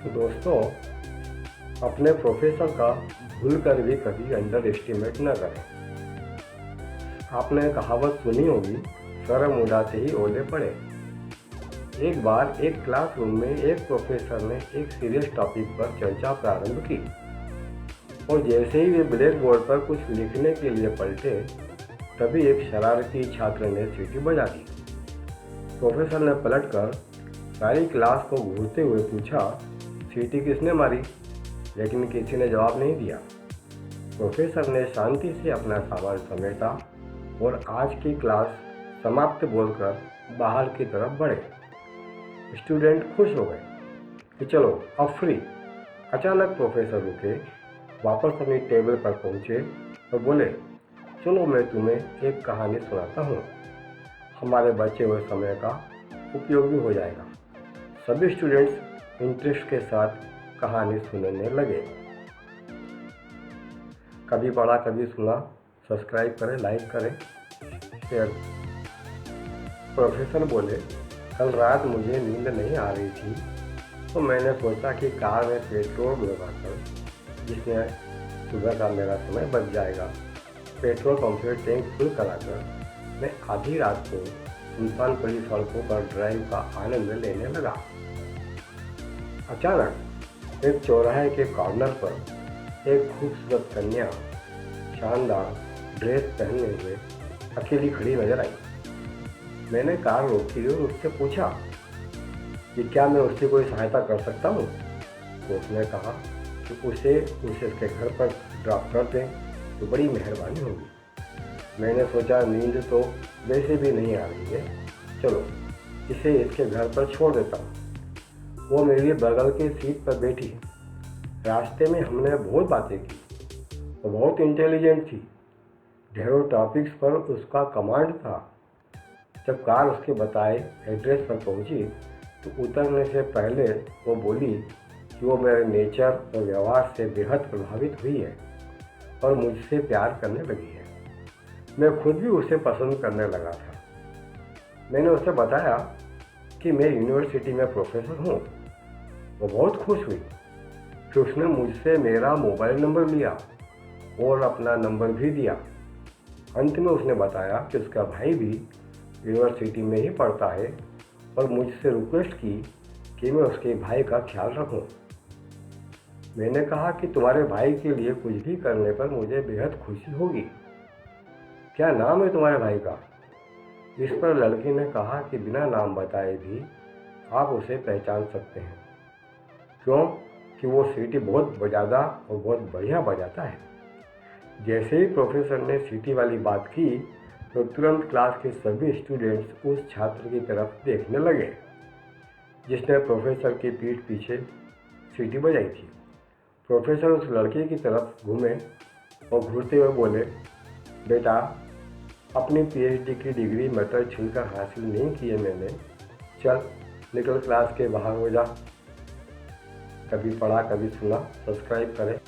दोस्तों, अपने प्रोफेसर का भूल कर भी कभी अंडर एस्टिमेट न करें। आपने कहावत सुनी होगी, सर मुंडाते ही ओले पड़े। एक बार एक क्लासरूम में एक प्रोफेसर ने एक सीरियस टॉपिक पर चर्चा प्रारंभ की और जैसे ही वे ब्लैक बोर्ड पर कुछ लिखने के लिए पलटे, तभी एक शरारती छात्र ने सीटी बजा दी। प्रोफेसर ने पलटकर सारी क्लास को घूरते हुए पूछा, सीटी किसने मारी? लेकिन किसी ने जवाब नहीं दिया। प्रोफेसर ने शांति से अपना सामान समेटा और आज की क्लास समाप्त बोलकर बाहर की तरफ बढ़े। स्टूडेंट खुश हो गए कि चलो अब फ्री। अचानक प्रोफेसर रुके, वापस अपनी टेबल पर पहुंचे और बोले, चलो मैं तुम्हें एक कहानी सुनाता हूँ। हमारे बचे हुए समय का उपयोग भी हो जाएगा। सभी स्टूडेंट्स इंटरेस्ट के साथ कहानी सुनने लगे। कभी पढ़ा कभी सुना, सब्सक्राइब करें, लाइक करें, शेयर। प्रोफेसर बोले, कल रात मुझे नींद नहीं आ रही थी तो मैंने सोचा कि कार में पेट्रोल लगाकर, जिसमें सुबह का मेरा समय बच जाएगा, पेट्रोल पंप से टैंक फुल कराकर मैं आधी रात को सुनसान पड़ी सड़कों पर ड्राइव का आनंद लेने लगा। अचानक एक चौराहे के कॉर्नर पर एक खूबसूरत कन्या शानदार ड्रेस पहने हुए अकेली खड़ी नजर आई। मैंने कार रोकी और उससे पूछा कि क्या मैं उसकी कोई सहायता कर सकता हूँ। तो उसने कहा कि उसे उसके घर पर ड्रॉप कर दें तो बड़ी मेहरबानी होगी। मैंने सोचा नींद तो वैसे भी नहीं आ रही है, चलो इसे इसके घर पर छोड़ देता हूँ। वो मेरी बगल की सीट पर बैठी। रास्ते में हमने बहुत बातें की। वो बहुत इंटेलिजेंट थी। ढेरों टॉपिक्स पर उसका कमांड था। जब कार उसके बताए एड्रेस पर पहुंची तो उतरने से पहले वो बोली कि वो मेरे नेचर और व्यवहार से बेहद प्रभावित हुई है और मुझसे प्यार करने लगी है। मैं खुद भी उसे पसंद करने लगा था। मैंने उसे बताया कि मैं यूनिवर्सिटी में प्रोफेसर हूँ। वो बहुत खुश हुई। फिर उसने मुझसे मेरा मोबाइल नंबर लिया और अपना नंबर भी दिया। अंत में उसने बताया कि उसका भाई भी यूनिवर्सिटी में ही पढ़ता है और मुझसे रिक्वेस्ट की कि मैं उसके भाई का ख्याल रखूं। मैंने कहा कि तुम्हारे भाई के लिए कुछ भी करने पर मुझे बेहद खुशी होगी। क्या नाम है तुम्हारे भाई का? इस पर लड़की ने कहा कि बिना नाम बताए भी आप उसे पहचान सकते हैं, क्यों कि वो सीटी बहुत ज़्यादा और बहुत बढ़िया बजाता है। जैसे ही प्रोफेसर ने सीटी वाली बात की तो तुरंत क्लास के सभी स्टूडेंट्स उस छात्र की तरफ देखने लगे जिसने प्रोफेसर की पीठ पीछे सीटी बजाई थी। प्रोफेसर उस लड़के की तरफ घूमे और घूरते हुए बोले, बेटा, अपनी पीएचडी की डिग्री मटर छिलकर हासिल नहीं की है मैंने। चल निकल क्लास के बाहर हो जा। कभी पढ़ा कभी सुना, सब्सक्राइब करें,